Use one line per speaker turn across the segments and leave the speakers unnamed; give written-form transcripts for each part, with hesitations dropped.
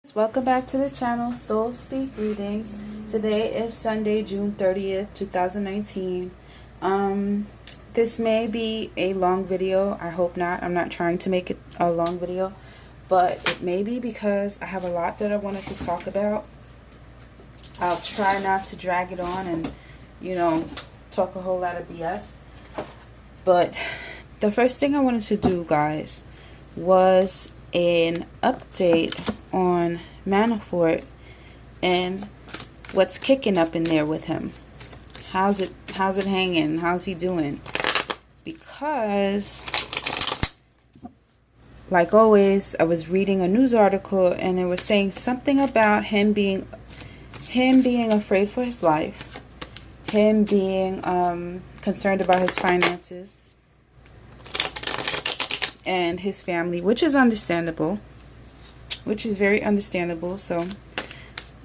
Welcome back to the channel, Soul Speak Readings. Today is Sunday, June 30th, 2019. This may be a long video. I hope not. I'm not trying to make it a long video, but it may be because I have a lot that I wanted to talk about. I'll try not to drag it on and, talk a whole lot of BS. But the first thing I wanted to do, guys, was an update on Manafort and what's kicking up in there with him. How's it hanging? How's he doing? Because like always, I was reading a news article and they were saying something about him being afraid for his life, him being concerned about his finances and his family, which is understandable, which is very understandable. So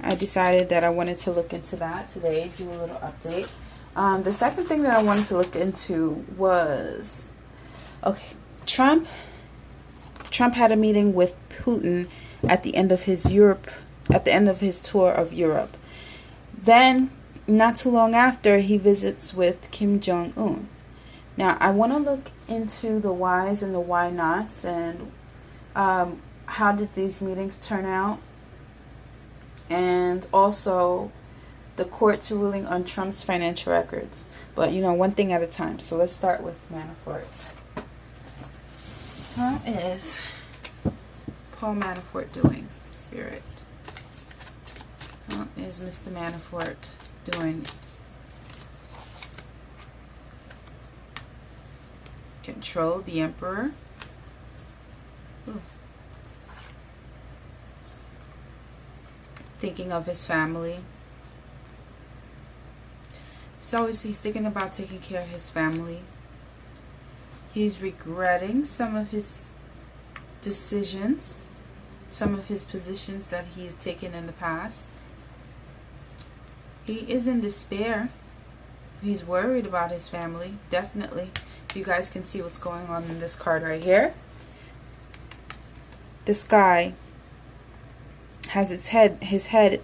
I decided that I wanted to look into that today, do a little update. The second thing that I wanted to look into was, Trump had a meeting with Putin at the end of his tour of Europe. Then, not too long after, he visits with Kim Jong-un. Now, I want to look into the whys and the why nots, and how did these meetings turn out, and also the court's ruling on Trump's financial records. But, one thing at a time. So let's start with Manafort. How is Paul Manafort doing, Spirit? How is Mr. Manafort doing? Control, the Emperor. Ooh. Thinking of his family. So he's thinking about taking care of his family. He's regretting some of his decisions, some of his positions that he has taken in the past. He is in despair. He's worried about his family, definitely. You guys can see what's going on in this card right here. This guy has his head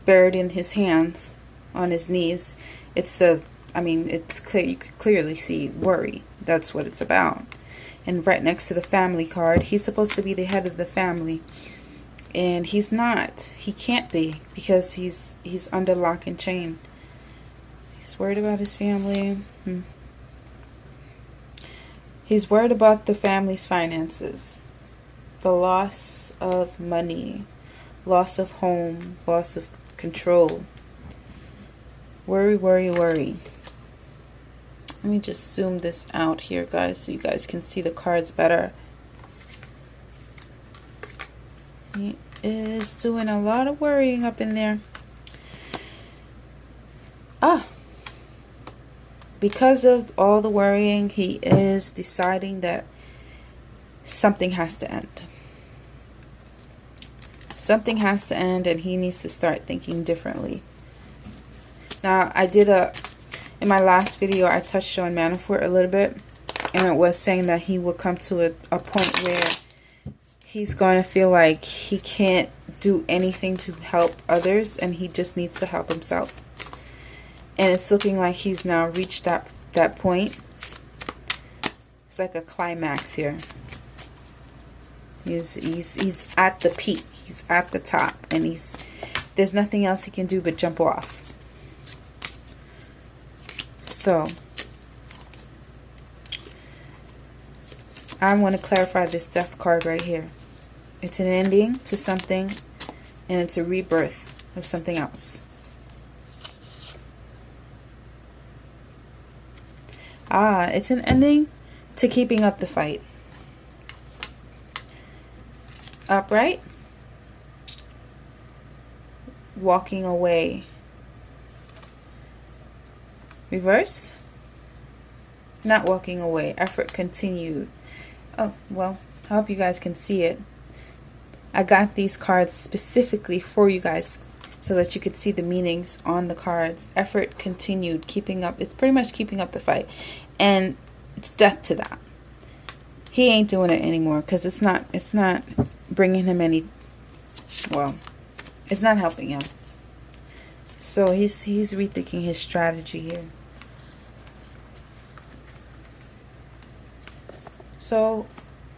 buried in his hands on his knees. It's clear, you could clearly see worry. That's what it's about. And right next to the family card, he's supposed to be the head of the family, and he's not. He can't be, because he's under lock and chain. He's worried about his family. He's worried about the family's finances, the loss of money, loss of home, loss of control. Worry, worry, worry. Let me just zoom this out here, guys, so you guys can see the cards better. He is doing a lot of worrying up in there. Because of all the worrying, he is deciding that something has to end. Something has to end, and he needs to start thinking differently. Now, in my last video, I touched on Manafort a little bit, and it was saying that he will come to a point where he's going to feel like he can't do anything to help others, and he just needs to help himself. And it's looking like he's now reached that point. It's like a climax here. He's at the peak. He's at the top, and there's nothing else he can do but jump off. So I want to clarify this death card right here. It's an ending to something, and it's a rebirth of something else. It's an ending to keeping up the fight. Upright. Walking away. Reversed. Not walking away. Effort continued. Oh, well, I hope you guys can see it. I got these cards specifically for you guys so that you could see the meanings on the cards. Effort continued. Keeping up. It's pretty much keeping up the fight. And it's death to that. He ain't doing it anymore, because it's not bringing him any Well, it's not helping him. So he's rethinking his strategy here. So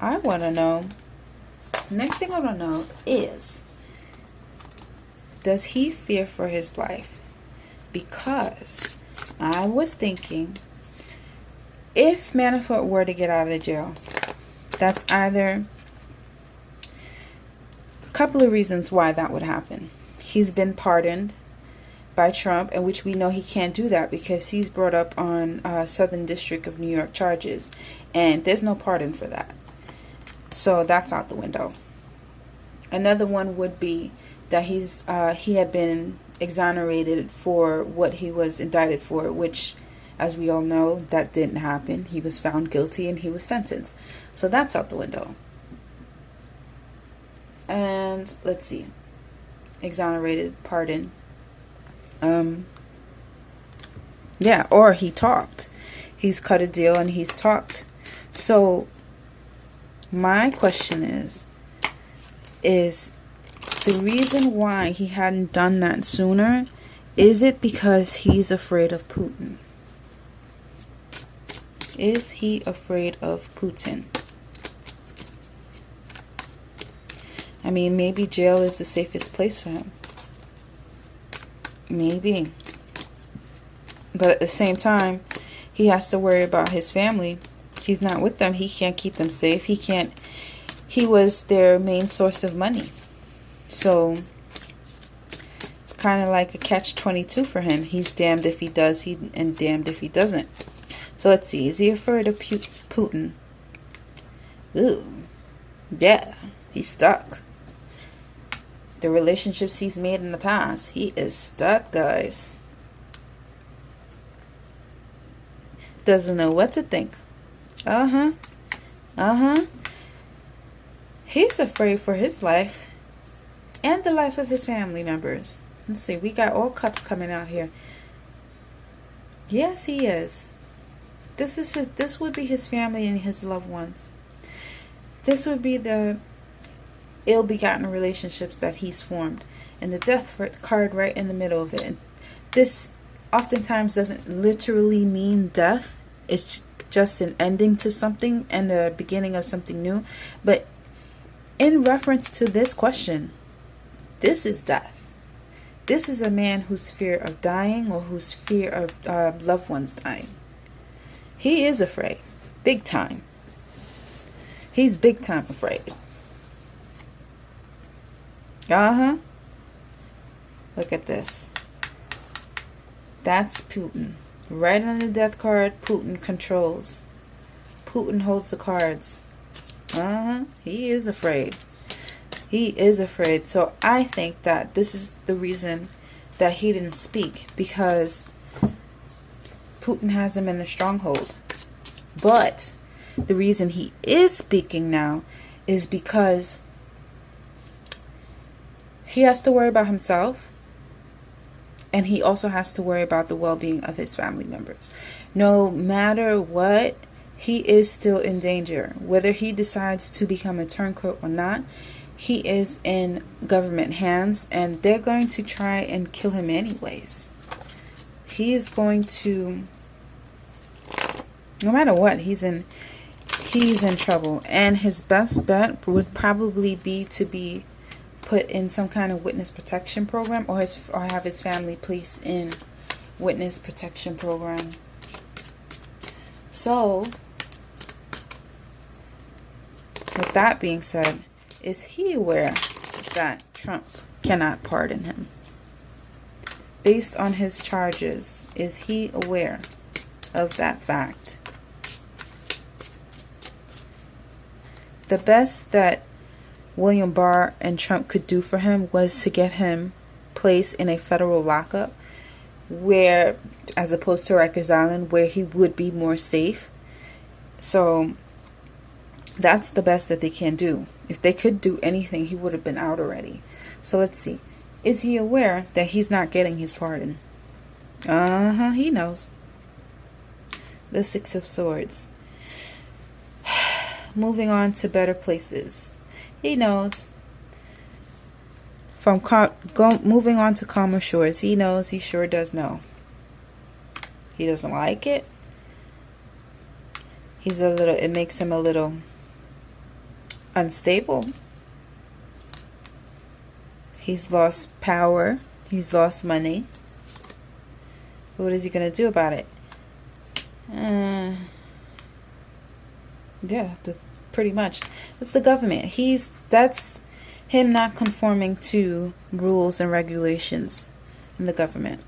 I want to know, next thing I want to know is, does he fear for his life? Because I was thinking, if Manafort were to get out of jail, that's either a couple of reasons why that would happen. He's been pardoned by Trump, in which we know he can't do that because he's brought up on Southern District of New York charges, and there's no pardon for that. So that's out the window. Another one would be that he had been exonerated for what he was indicted for, which, as we all know, that didn't happen. He was found guilty and he was sentenced. So that's out the window. And let's see. Exonerated, pardon. Yeah, or he talked. He's cut a deal and he's talked. So my question is the reason why he hadn't done that sooner, is it because he's afraid of Putin? Is he afraid of Putin? I mean, maybe jail is the safest place for him. Maybe. But at the same time, he has to worry about his family. He's not with them. He can't keep them safe. He was their main source of money. So it's kind of like a catch-22 for him. He's damned if he does, and damned if he doesn't. So let's see. Is he afraid of Putin? Ooh. Yeah. He's stuck. The relationships he's made in the past, he is stuck, guys. Doesn't know what to think. He's afraid for his life and the life of his family members. Let's see, we got all cups coming out here. Yes, he is. This would be his family and his loved ones. This would be the ill-begotten relationships that he's formed, and the death card right in the middle of it. And this oftentimes doesn't literally mean death. It's just an ending to something and the beginning of something new. But in reference to this question, this is death. This is a man whose fear of dying, or whose fear of loved ones dying. He is afraid, big time. He's big time afraid. Look at this. That's Putin. Right on the death card, Putin controls. Putin holds the cards. He is afraid. He is afraid. So I think that this is the reason that he didn't speak, because Putin has him in a stronghold. But the reason he is speaking now is because he has to worry about himself, and he also has to worry about the well-being of his family members. No matter what, he is still in danger. Whether he decides to become a turncoat or not, he is in government hands, and they're going to try and kill him anyways. He is going to, no matter what, he's in trouble. And his best bet would probably be to be put in some kind of witness protection program, or have his family placed in witness protection program. So with that being said, is he aware that Trump cannot pardon him? Based on his charges, is he aware of that fact? The best that William Barr and Trump could do for him was to get him placed in a federal lockup, where, as opposed to Rikers Island, where he would be more safe. So that's the best that they can do. If they could do anything, he would have been out already. So let's see. Is he aware that he's not getting his pardon? He knows. The Six of Swords. Moving on to better places. He knows. From moving on to calmer shores, he knows, he sure does know. He doesn't like it. It makes him a little unstable. He's lost power. He's lost money. What is he going to do about it? Yeah, pretty much. It's the government. That's him not conforming to rules and regulations in the government.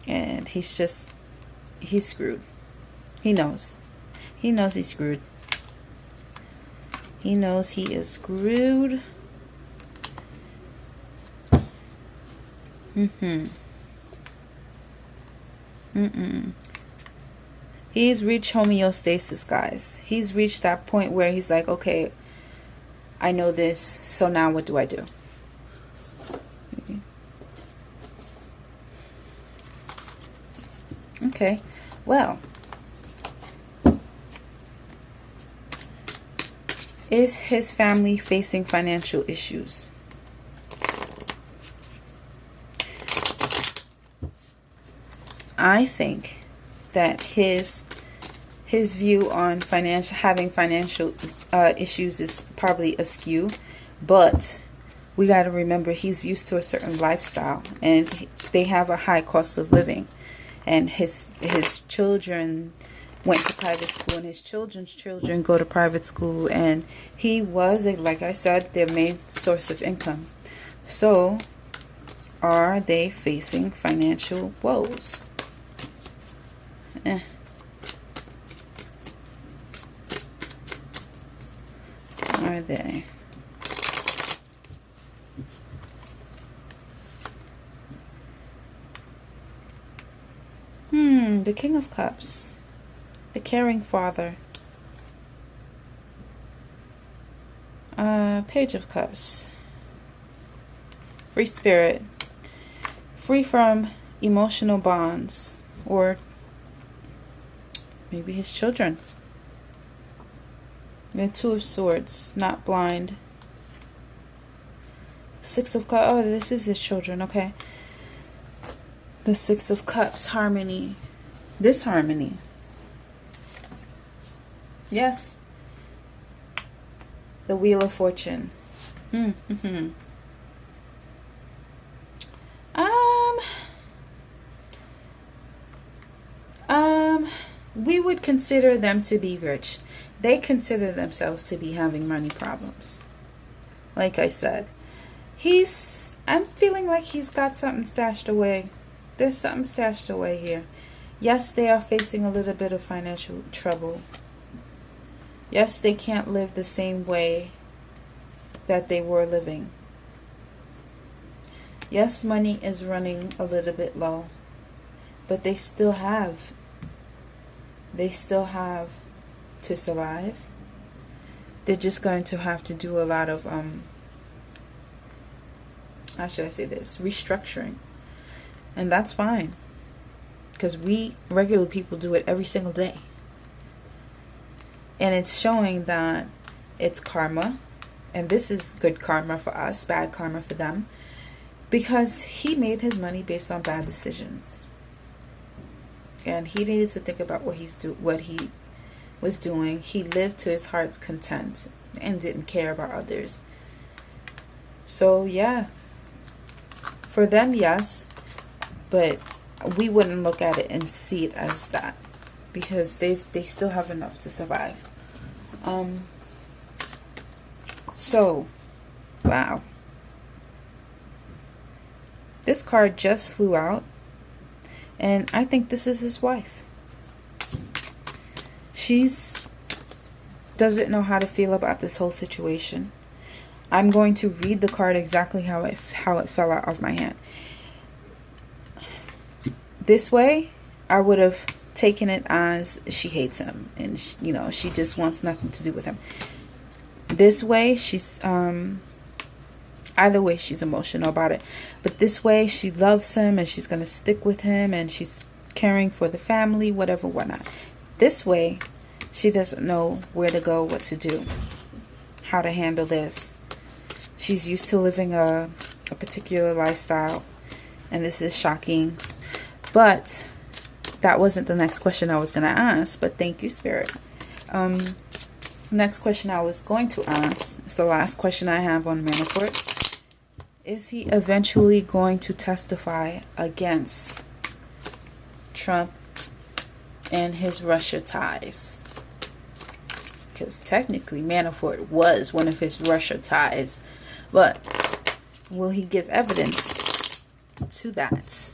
And he's screwed. He knows. He knows he's screwed. He knows he is screwed. He's reached homeostasis, guys. He's reached that point where he's like, okay, I know this, so now what do I do? Okay, well, is his family facing financial issues? I think that his view on having financial issues is probably askew, but we got to remember he's used to a certain lifestyle, and they have a high cost of living, and his children went to private school, and his children's children go to private school, and he was, like I said, their main source of income. So are they facing financial woes? Are they? The King of Cups, the caring father, Page of Cups, free spirit, free from emotional bonds, or maybe his children. The Two of Swords, not blind. Six of Cups. Oh, this is his children. Okay. The Six of Cups, harmony, disharmony. Yes. The Wheel of Fortune. We would consider them to be rich. They consider themselves to be having money problems. Like I said, I'm feeling like he's got something stashed away. There's something stashed away here. Yes, they are facing a little bit of financial trouble. Yes, they can't live the same way that they were living. Yes, money is running a little bit low, but they still have to survive. They're just going to have to do a lot of how should I say this, restructuring, and that's fine, because we regular people do it every single day, and it's showing that it's karma, and this is good karma for us, bad karma for them, because he made his money based on bad decisions. And he needed to think about what he was doing. He lived to his heart's content and didn't care about others. So yeah, for them, yes, but we wouldn't look at it and see it as that, because they still have enough to survive. So, wow, this card just flew out. And I think this is his wife. She's doesn't know how to feel about this whole situation. I'm going to read the card exactly how it fell out of my hand. This way, I would have taken it as she hates him, and she just wants nothing to do with him. This way, she's either way, she's emotional about it. But this way, she loves him, and she's going to stick with him, and she's caring for the family, whatever, whatnot. This way, she doesn't know where to go, what to do, how to handle this. She's used to living a particular lifestyle, and this is shocking. But that wasn't the next question I was going to ask, but thank you, Spirit. Next question I was going to ask is the last question I have on Manafort. Is he eventually going to testify against Trump and his Russia ties? Because technically Manafort was one of his Russia ties. But will he give evidence to that?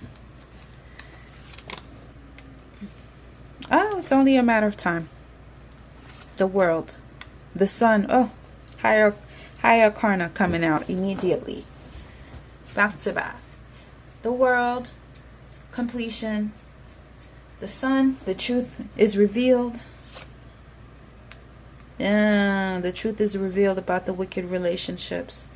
Oh, it's only a matter of time. The world. The sun. Oh, higher karna coming out immediately. Back to back. The world. Completion. The sun. The truth is revealed. The truth is revealed about the wicked relationships.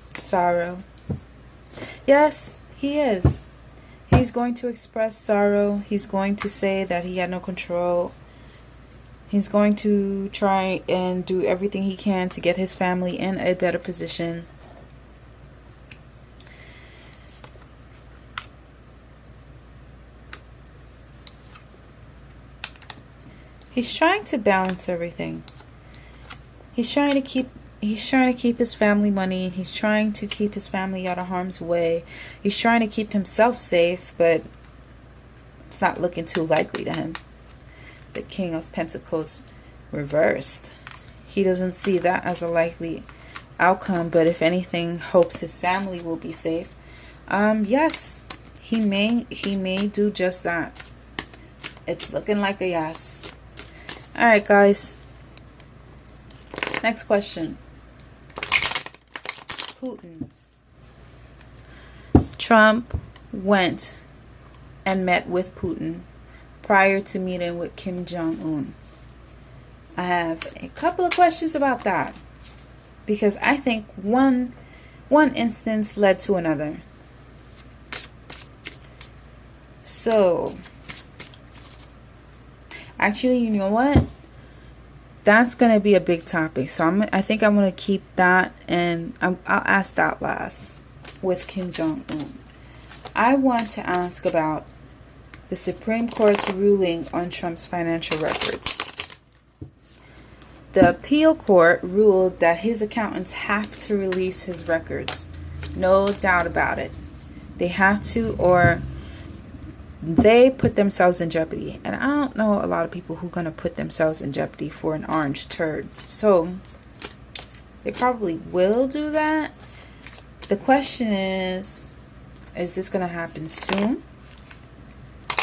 Sorrow. Yes, he is. He's going to express sorrow. He's going to say that he had no control. He's going to try and do everything he can to get his family in a better position. He's trying to balance everything. He's trying to keep his family money. He's trying to keep his family out of harm's way. He's trying to keep himself safe, but it's not looking too likely to him. The King of Pentacles reversed. He doesn't see that as a likely outcome, but if anything, hopes his family will be safe. Yes, he may do just that. It's looking like a yes. All right, guys. Next question. Putin. Trump went and met with Putin prior to meeting with Kim Jong-un. I have a couple of questions about that, because I think one instance led to another. So, actually, you know what? That's going to be a big topic. So I think I'm going to keep that, and I'll ask that last with Kim Jong-un. I want to ask about the Supreme Court's ruling on Trump's financial records. The appeal court ruled that his accountants have to release his records. No doubt about it. They have to, or they put themselves in jeopardy. And I don't know a lot of people who are going to put themselves in jeopardy for an orange turd. So they probably will do that. The question is this going to happen soon?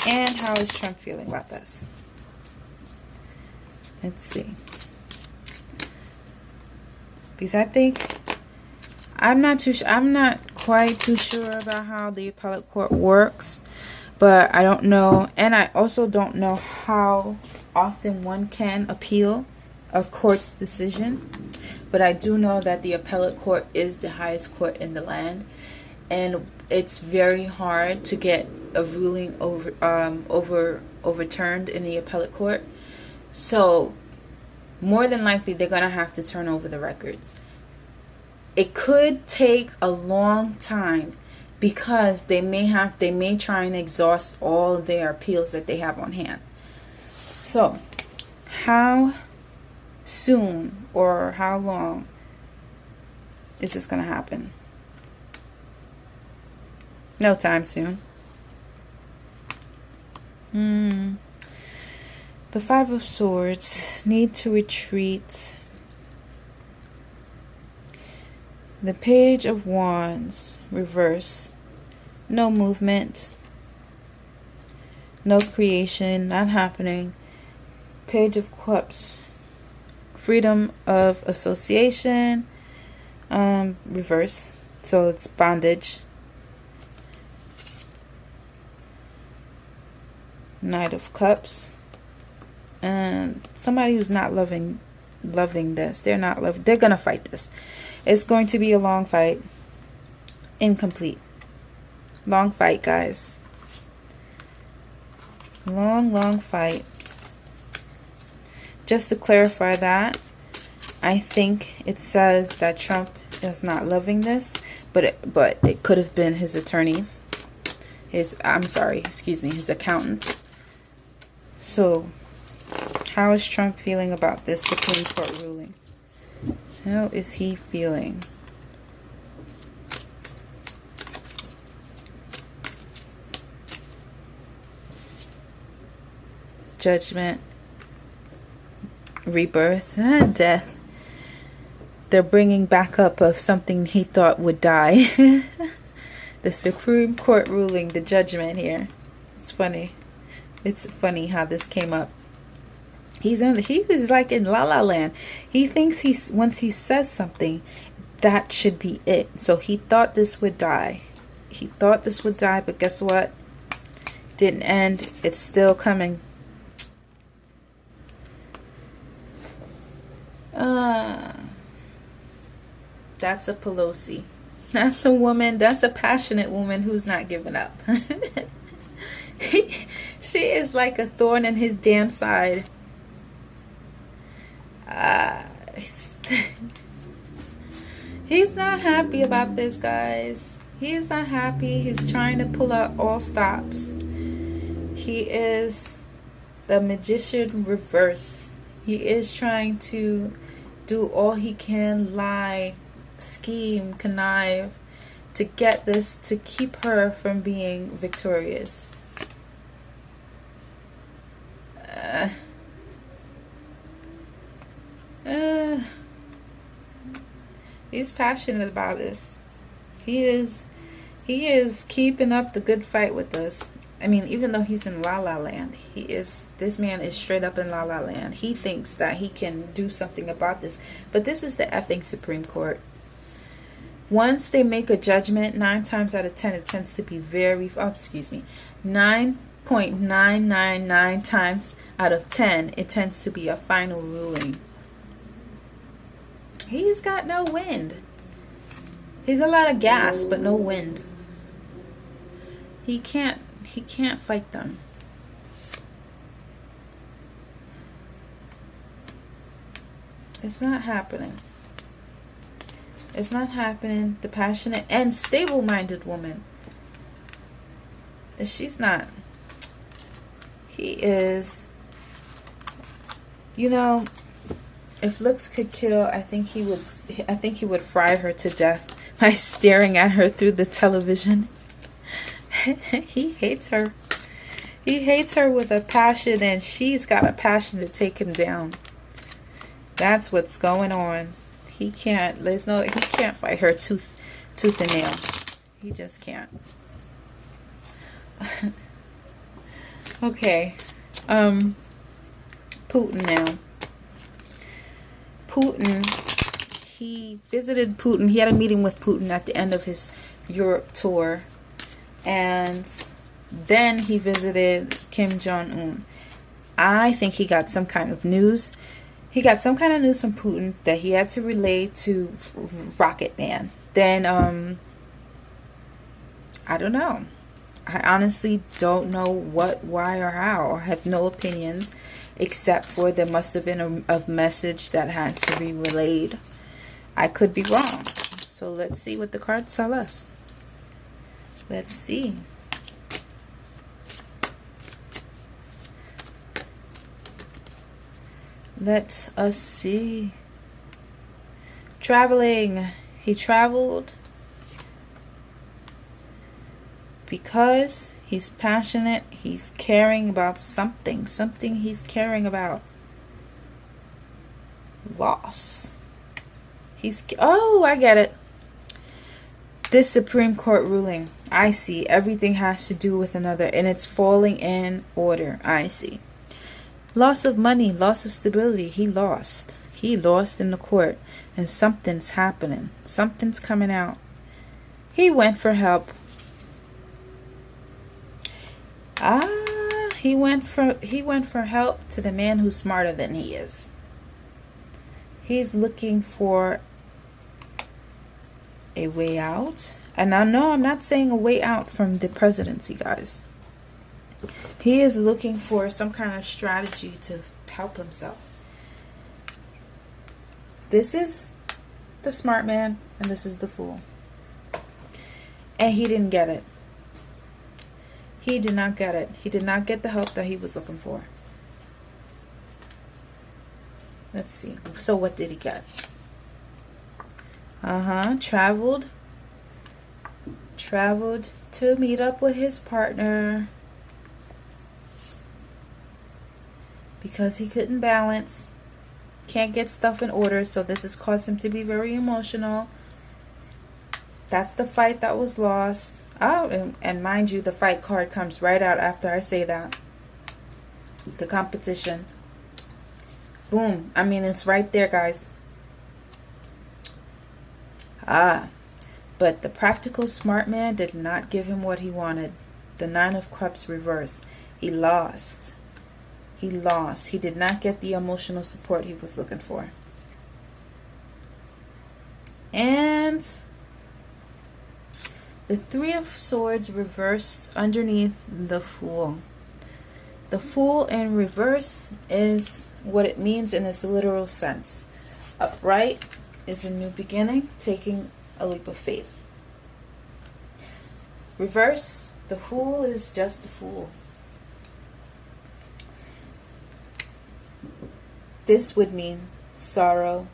And how is Trump feeling about this? Let's see. Because I think I'm not quite too sure about how the appellate court works. But I don't know, and I also don't know how often one can appeal a court's decision. But I do know that the appellate court is the highest court in the land, and it's very hard to get a ruling overturned in the appellate court. So more than likely they're going to have to turn over the records. It could take a long time, because they may try and exhaust all their appeals that they have on hand. So, how soon or how long is this going to happen? No time soon. The Five of Swords need to retreat. The Page of Wands, reverse. No movement. No creation, not happening. Page of Cups, freedom of association, reverse. So it's bondage. Knight of Cups. And somebody who's not loving this. They're gonna fight this. It's going to be a long fight. Incomplete. Long fight, guys. Long, long fight. Just to clarify that, I think it says that Trump is not loving this, but it could have been his attorneys. His accountant. So, how is Trump feeling about this Supreme Court ruling? How is he feeling? Judgment, rebirth, death. They're bringing back up of something he thought would die. The Supreme Court ruling, the judgment here. It's funny. It's funny how this came up. He is like in La La Land. He thinks once he says something, that should be it. So he thought this would die. He thought this would die, but guess what? Didn't end. It's still coming. That's a Pelosi. That's a woman. That's a passionate woman who's not giving up. She is like a thorn in his damn side. He's not happy about this, guys. He is not happy. He's trying to pull out all stops. He is the magician reverse. He is trying to do all he can, lie, scheme, connive to get this, to keep her from being victorious. He's passionate about this. He is keeping up the good fight with us. I mean, even though he's in La La Land, this man is straight up in La La Land. He thinks that he can do something about this. But this is the effing Supreme Court. Once they make a judgment, 9 times out of 10, it tends to be 9.999 times out of 10, it tends to be a final ruling. He's got no wind. He's a lot of gas, but no wind. He can't fight them. It's not happening. It's not happening. The passionate and stable-minded woman. She's not. He is. You know, if looks could kill, I think he would fry her to death by staring at her through the television. He hates her. He hates her with a passion, and she's got a passion to take him down. That's what's going on. He can't fight her tooth and nail. He just can't. Okay. Putin now. Putin, he visited Putin. He had a meeting with Putin at the end of his Europe tour. And then he visited Kim Jong-un. I think he got some kind of news. He got some kind of news from Putin that he had to relay to Rocket Man. Then, I don't know. I honestly don't know what, why, or how. I have no opinions, except for there must have been a message that had to be relayed. I could be wrong. So let's see what the cards tell us. Let's see. Let us see. Traveling. He traveled because he's passionate. He's caring about something. Something he's caring about. Loss. Oh, I get it. This Supreme Court ruling. I see. Everything has to do with another, and it's falling in order. I see. Loss of money, loss of stability. He lost. He lost in the court, and something's happening. Something's coming out. He went for help. He went for help to the man who's smarter than he is. He's looking for a way out. And I know I'm not saying a way out from the presidency, guys. He is looking for some kind of strategy to help himself. This is the smart man, and this is the fool. And he didn't get it. He did not get it. He did not get the help that he was looking for. Let's see. So what did he get? Traveled to meet up with his partner because he couldn't balance, can't get stuff in order, so this has caused him to be very emotional. That's the fight that was lost. Oh, and mind you, the fight card comes right out after I say that. The competition. Boom. I mean, it's right there, guys. But the practical smart man did not give him what he wanted. The Nine of Cups reverse. He lost. He lost. He did not get the emotional support he was looking for. And the Three of Swords reversed underneath the Fool. The Fool in reverse is what it means in its literal sense. Upright is a new beginning, taking a leap of faith. Reverse, the Fool is just the Fool. This would mean sorrow,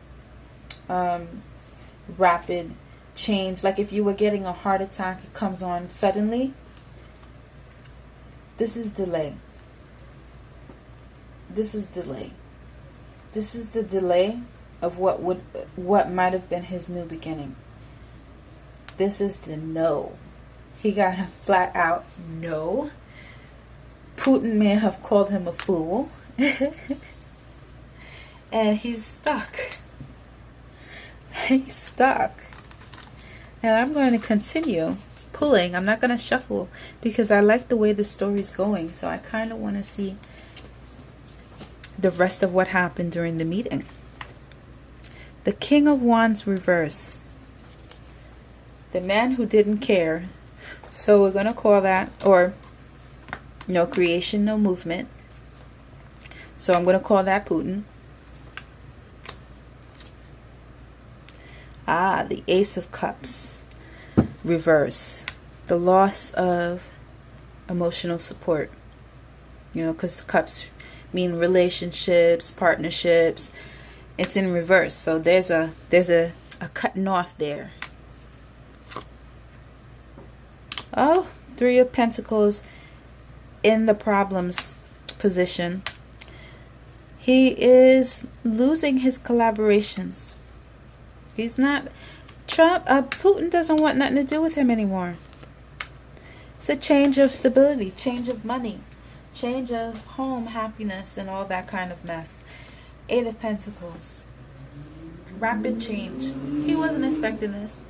rapid change. Like if you were getting a heart attack, it comes on suddenly. This is delay. This is delay. This is the delay of what might have been his new beginning. This is the no. He got a flat out no. Putin may have called him a fool. And he's stuck. He's stuck. And I'm going to continue pulling. I'm not going to shuffle because I like the way the story's going. So I kind of want to see the rest of what happened during the meeting. The King of Wands reverse. The man who didn't care. So we're going to call that, or no creation, no movement. So I'm going to call that Putin. The Ace of Cups reverse. The loss of emotional support. You know, because the cups mean relationships, partnerships. It's in reverse. So there's a cutting off there. Oh, Three of Pentacles in the problems position. He is losing his collaborations. He's not Putin doesn't want nothing to do with him anymore. It's a change of stability, change of money, change of home, happiness, and all that kind of mess. Eight of Pentacles. Rapid change. He wasn't expecting this.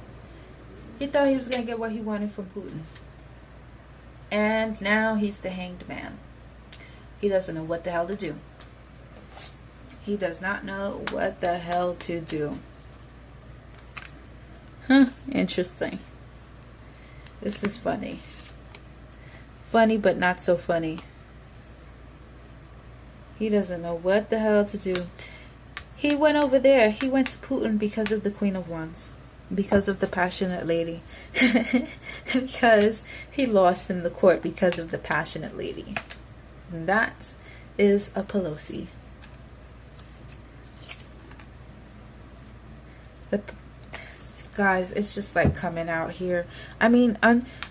He thought he was going to get what he wanted from Putin. And now he's the Hanged Man. He doesn't know what the hell to do. He does not know what the hell to do. Interesting. This is funny. Funny, but not so funny. He doesn't know what the hell to do. He went over there. He went to Putin because of the Queen of Wands. Because of the passionate lady. Because he lost in the court because of the passionate lady. And that is a Pelosi. Guys, it's just like coming out here. I mean,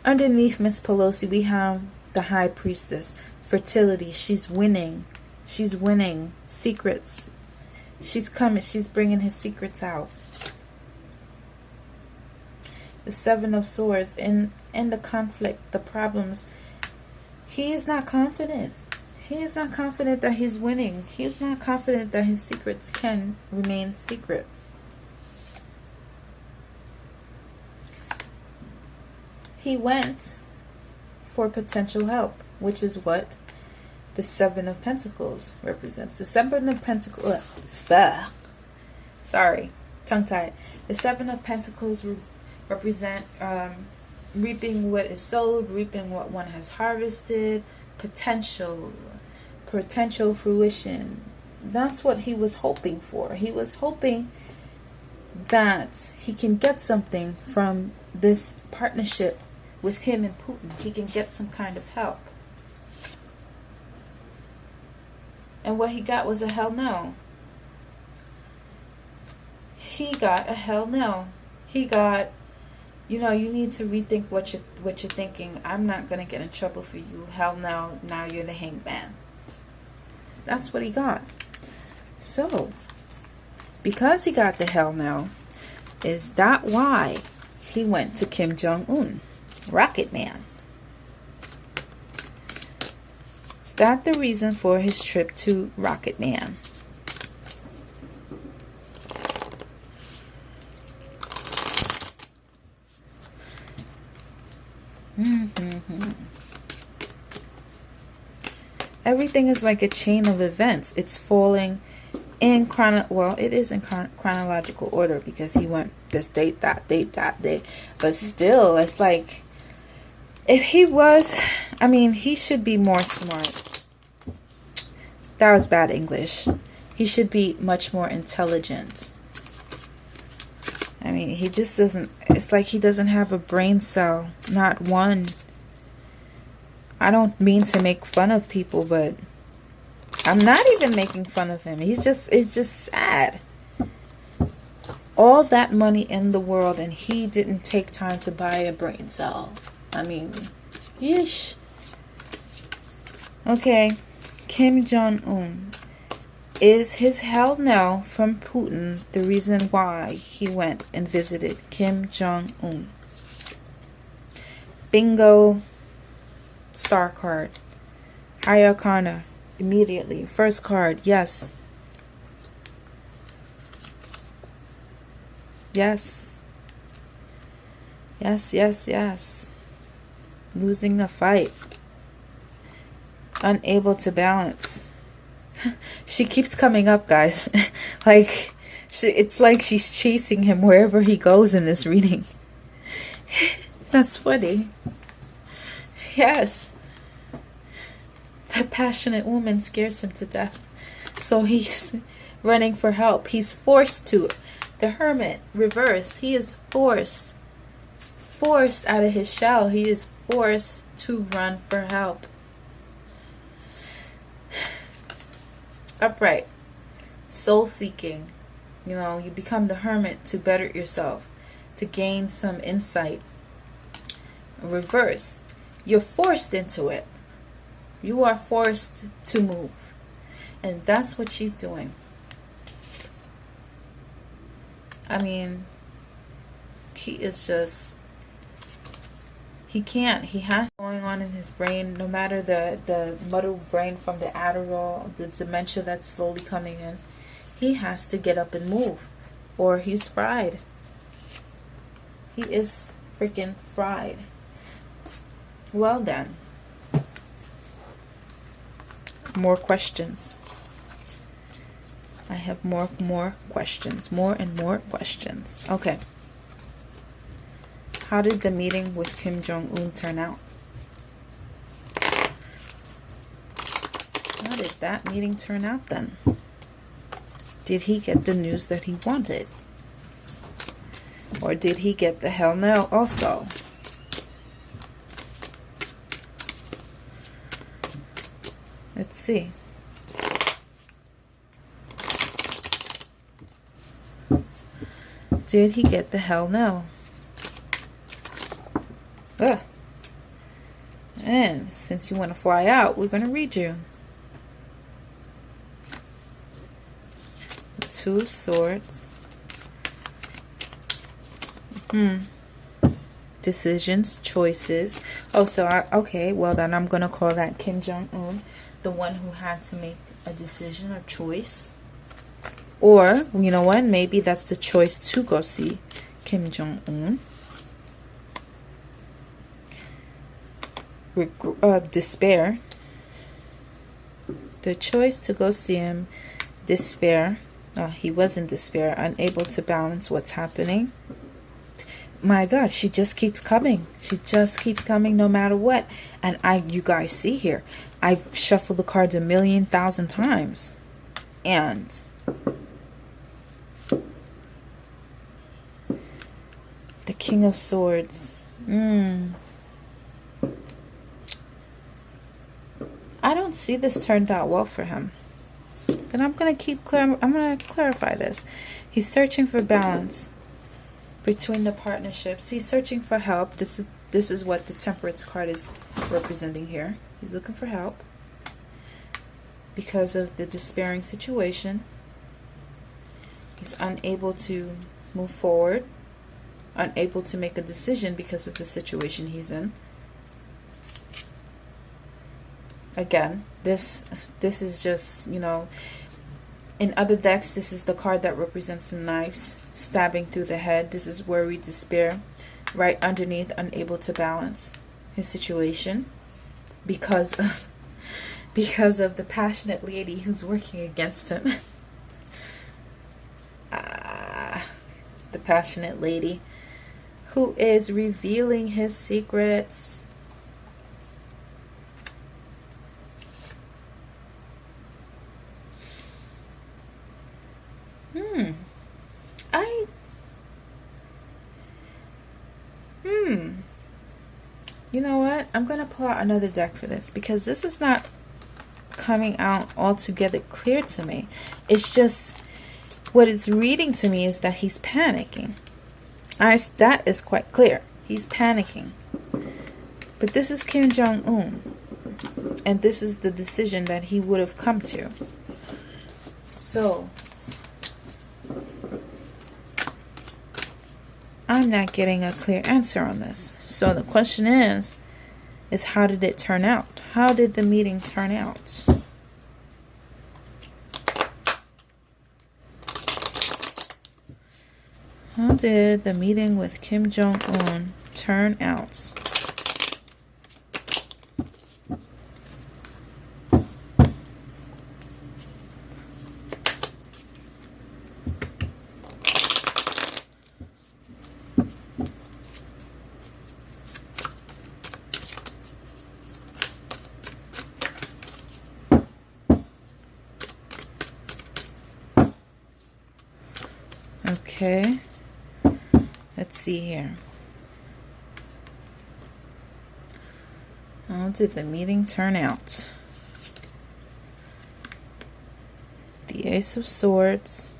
underneath Miss Pelosi, we have the High Priestess. Fertility. She's winning. She's winning. Secrets. She's coming. She's bringing his secrets out. The Seven of Swords. In the conflict, the problems. He is not confident. He is not confident that he's winning. He is not confident that his secrets can remain secret. He went for potential help, which is what the Seven of Pentacles represents. The Seven of Pentacles, sorry, tongue-tied. The Seven of Pentacles represent reaping what is sowed, reaping what one has harvested, potential fruition. That's what he was hoping for. He was hoping that he can get something from this partnership with him and Putin. He can get some kind of help. And what he got was a hell no. He got a hell no. He got, you know, you need to rethink what you're thinking. I'm not going to get in trouble for you. Hell no. Now you're the hanged man. That's what he got. So, because he got the hell no, is that why he went to Kim Jong-un, Rocket Man? Is that the reason for his trip to Rocket Man? Everything is like a chain of events. It's falling in it is in chronological order, because he went this date, that date, that day. But still, it's like, if he was, I mean, he should be more smart. That was bad English. He should be much more intelligent. I mean, he just doesn't, it's like he doesn't have a brain cell. Not one. I don't mean to make fun of people, but I'm not even making fun of him. It's just sad. All that money in the world, and he didn't take time to buy a brain cell. I mean, yeesh. Okay, Kim Jong-un. Is his hell no from Putin the reason why he went and visited Kim Jong-un? Bingo. Star card. High Arcana. Immediately. First card. Yes. Yes. Yes, yes, yes. Losing the fight. Unable to balance. She keeps coming up, guys. Like, it's like she's chasing him wherever he goes in this reading. That's funny. Yes. That passionate woman scares him to death. So he's running for help. He's forced to. The Hermit, reverse. He is forced out of his shell. He is forced to run for help. Upright. Soul seeking. You know, you become the Hermit to better yourself, to gain some insight. Reverse. You're forced into it. You are forced to move. And that's what she's doing. I mean, he is just, he can't. He has going on in his brain, no matter the muddled brain from the Adderall, the dementia that's slowly coming in. He has to get up and move, or he's fried. He is freaking fried. Well then. More questions. I have more questions. More and more questions. Okay. How did the meeting with Kim Jong-un turn out? How did that meeting turn out then? Did he get the news that he wanted? Or did he get the hell no also? Let's see. Did he get the hell no? Ugh. And since you want to fly out, we're going to read you. The Two of Swords. Decisions, choices. Oh, so okay, well then I'm going to call that Kim Jong-un, the one who had to make a decision or choice. Or, you know what, maybe that's the choice to go see Kim Jong-un. Despair. The choice to go see him. Despair. He was in despair, unable to balance what's happening. My God, she just keeps coming. She just keeps coming no matter what. And you guys see here, I've shuffled the cards 1,000,000 times. And the King of Swords. I don't see this turned out well for him. But I'm going to clarify this. He's searching for balance between the partnerships. He's searching for help. This is what the Temperance card is representing here. He's looking for help because of the despairing situation. He's unable to move forward, unable to make a decision because of the situation he's in. Again, this is just, you know, in other decks, this is the card that represents the knives stabbing through the head. This is where we despair. Right underneath, unable to balance his situation because of the passionate lady who's working against him. The passionate lady who is revealing his secrets. You know what? I'm going to pull out another deck for this because this is not coming out altogether clear to me. It's just, what it's reading to me is that he's panicking. That is quite clear. He's panicking. But this is Kim Jong-un. And this is the decision that he would have come to. So, I'm not getting a clear answer on this. So the question is how did it turn out? How did the meeting turn out? How did the meeting with Kim Jong-un turn out? Okay, let's see here. How did the meeting turn out? The Ace of Swords.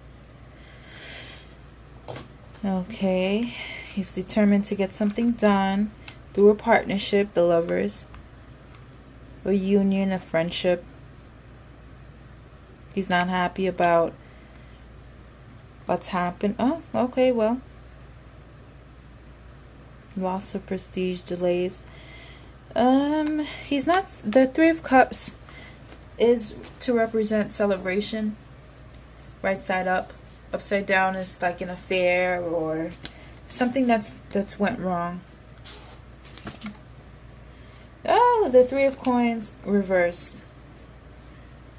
Okay, he's determined to get something done through a partnership, the Lovers, a union, a friendship. He's not happy about what's happened. Oh, okay, well. Loss of prestige, delays. He's not, the Three of Cups is to represent celebration. Right side up. Upside down is like an affair or something that's went wrong. Oh, the Three of Coins reversed.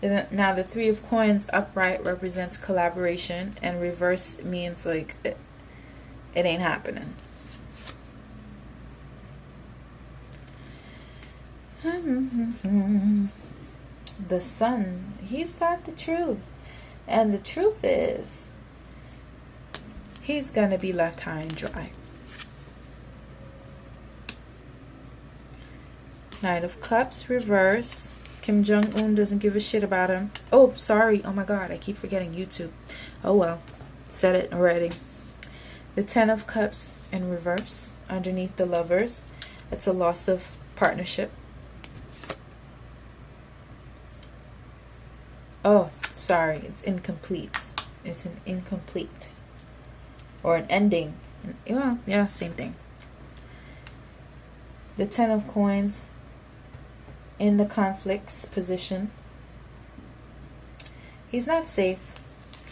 Now the Three of Coins upright represents collaboration, and reverse means like it ain't happening. The Sun, he's got the truth, and the truth is he's gonna be left high and dry. Knight of Cups reverse. Kim Jong-un doesn't give a shit about him. Oh, sorry. Oh my God, I keep forgetting YouTube. Oh well, said it already. The Ten of Cups in reverse underneath the Lovers. It's a loss of partnership. Oh, sorry. It's incomplete. It's an incomplete. Or an ending. Well, yeah, same thing. The Ten of Coins in the conflicts position. He's not safe.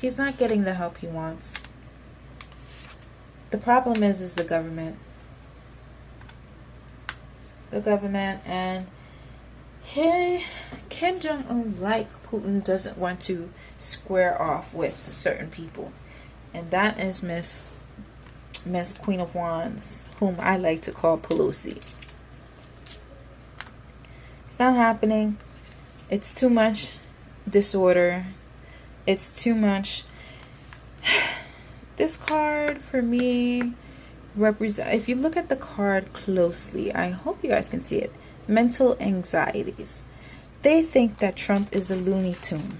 He's not getting the help he wants. The problem is the government. The government, and Kim Jong-un, like Putin, doesn't want to square off with certain people. And that is Miss Queen of Wands, whom I like to call Pelosi. It's not happening. It's too much disorder. It's too much. This card for me represent, if you look at the card closely, I hope you guys can see it. Mental anxieties. They think that Trump is a Looney Tune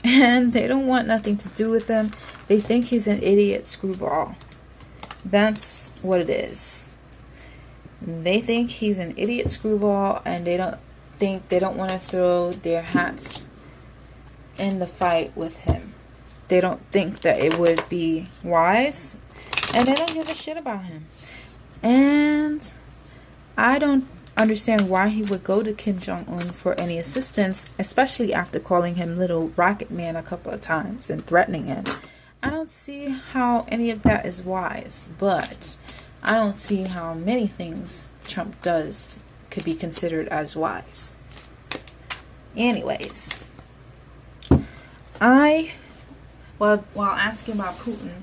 and they don't want nothing to do with him. They think he's an idiot screwball. That's what it is. They think he's an idiot screwball, and they don't want to throw their hats in the fight with him. They don't think that it would be wise, and they don't give a shit about him. And I don't understand why he would go to Kim Jong-un for any assistance, especially after calling him Little Rocket Man a couple of times and threatening him. I don't see how any of that is wise, but I don't see how many things Trump does could be considered as wise. Anyways, while asking about Putin,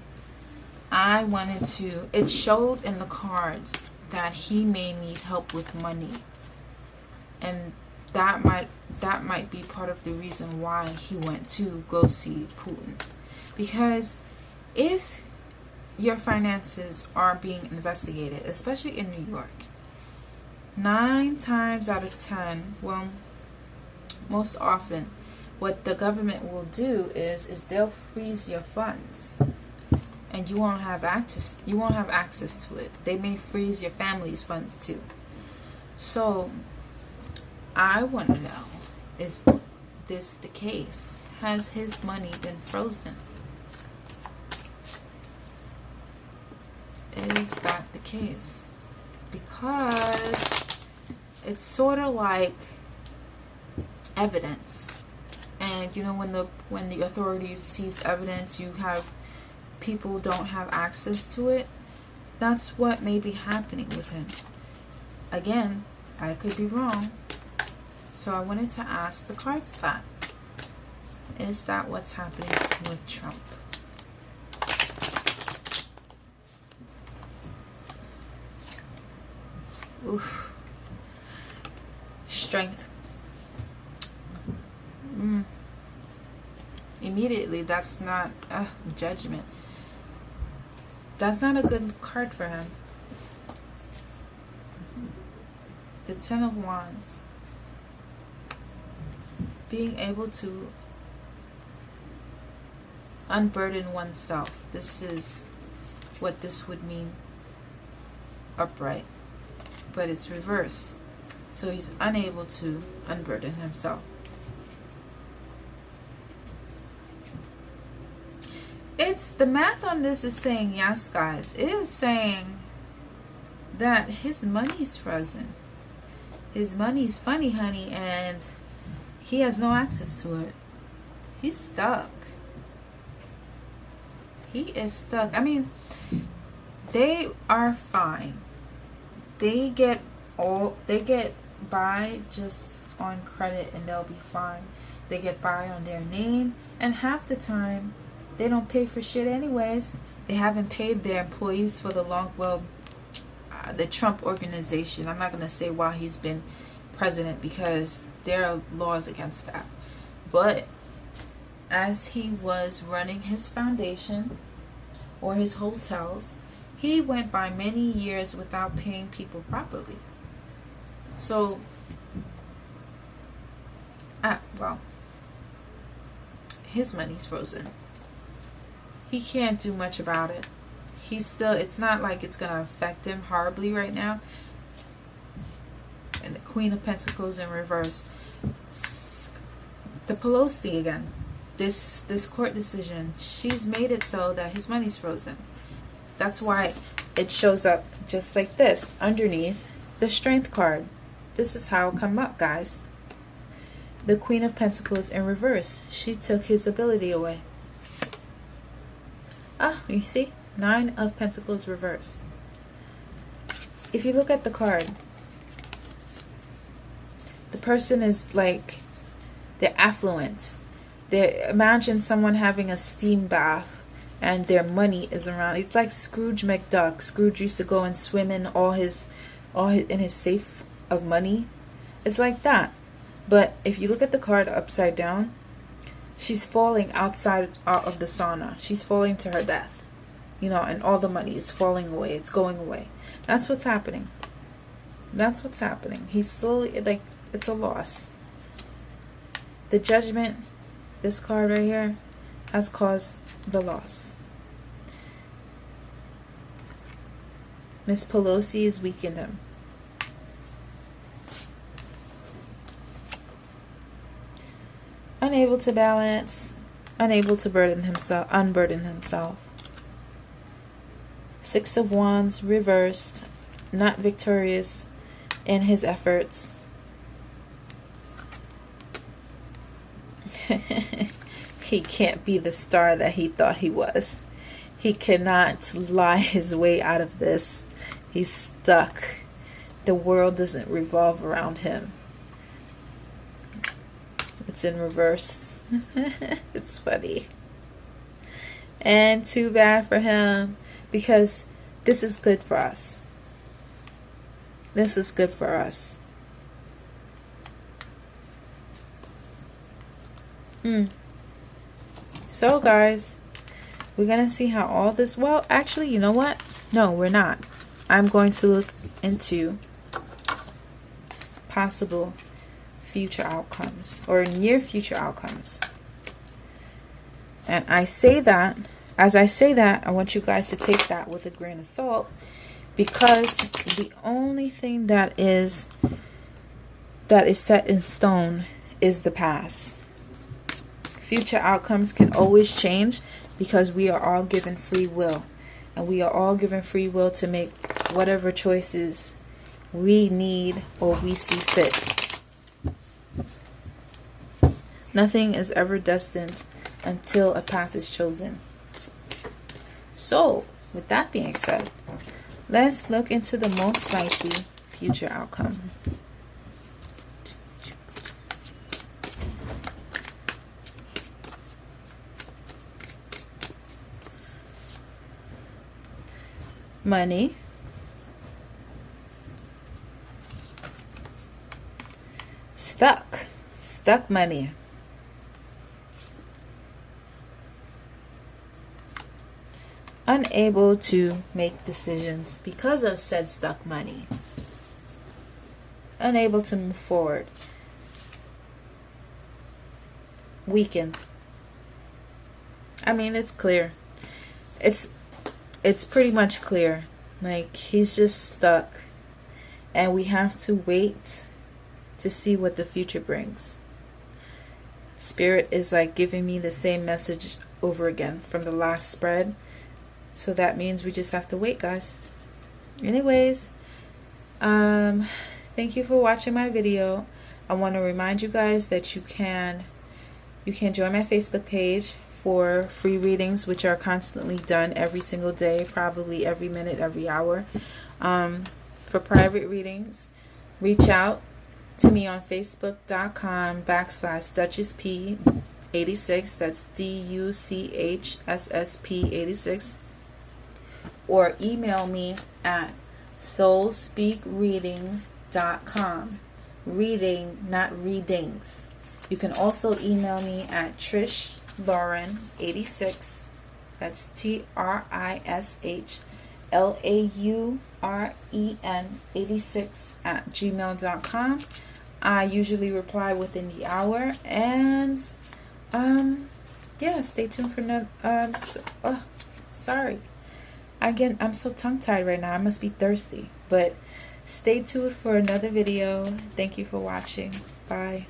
I wanted to, it showed in the cards that he may need help with money, and that might be part of the reason why he went to go see Putin. Because if your finances are being investigated, especially in New York, 9 times out of 10, well, most often, what the government will do is they'll freeze your funds, and you won't have access to it. They may freeze your family's funds too. So I want to know, is this the case? Has his money been frozen? Is that the case? Because it's sort of like evidence, and you know, when the authorities seize evidence, you have people don't have access to it. That's what may be happening with him. Again, I could be wrong, so I wanted to ask the cards that. Is that what's happening with Trump? Oof. Strength. Immediately, that's not judgment. That's not a good card for him. The Ten of Wands. Being able to unburden oneself. This is what this would mean upright. But it's reverse. So he's unable to unburden himself. It's the math on this is saying, yes guys, it is saying that his money's frozen. His money's funny honey, and he has no access to it. He's stuck. He is stuck. I mean, they are fine. They get by just on credit and they'll be fine. They get by on their name, and half the time they don't pay for shit anyways. They haven't paid their employees for the the Trump organization. I'm not going to say while he's been president, because there are laws against that. But as he was running his foundation or his hotels, he went by many years without paying people properly. So, well, his money's frozen. He can't do much about it. It's not like it's going to affect him horribly right now. And the Queen of Pentacles in reverse. The Pelosi again. This court decision, she's made it so that his money's frozen. That's why it shows up just like this underneath the Strength card. This is how it come up, guys. The Queen of Pentacles in reverse. She took his ability away. You see? 9 of Pentacles reverse. If you look at the card, the person is like, they're affluent. Imagine someone having a steam bath and their money is around. It's like Scrooge McDuck. Scrooge used to go and swim in all his safe of money. It's like that. But if you look at the card upside down, she's falling out of the sauna. She's falling to her death, you know, and all the money is falling away. It's going away. That's what's happening. That's what's happening. He's slowly, like, it's a loss. The Judgment, this card right here, has caused the loss. Miss Pelosi has weakened him. Unable to balance, unable to unburden himself. Six of Wands reversed, not victorious in his efforts. He can't be the star that he thought he was. He cannot lie his way out of this. He's stuck. The world doesn't revolve around him. It's in reverse. It's funny. And too bad for him, because this is good for us. This is good for us. So guys, we're gonna see how all this, well, actually, you know what? No, we're not. I'm going to look into possible future outcomes, or near future outcomes. And I say that, as I say that, I want you guys to take that with a grain of salt, because the only thing that is set in stone is the past. Future outcomes can always change, because we are all given free will, and we are all given free will to make whatever choices we need or we see fit. Nothing is ever destined until a path is chosen. So, with that being said, let's look into the most likely future outcome. Money, stuck money, unable to make decisions because of said stuck money, unable to move forward, weakened. I mean, it's clear. It's pretty much clear. Like, he's just stuck, and we have to wait to see what the future brings. Spirit is like giving me the same message over again from the last spread, so that means we just have to wait, guys. Anyways, thank you for watching my video. I want to remind you guys that you can join my Facebook page for free readings, which are constantly done every single day, probably every minute, every hour. For private readings, reach out to me on facebook.com/DuchessP86. That's DuchssP86. Or email me at SoulSpeakReading.com. Reading, not readings. You can also email me at TrishLauren86. That's TrishLauren86 at gmail.com. I usually reply within the hour, and yeah, stay tuned for another. Sorry, again, I'm so tongue tied right now. I must be thirsty, but stay tuned for another video. Thank you for watching. Bye.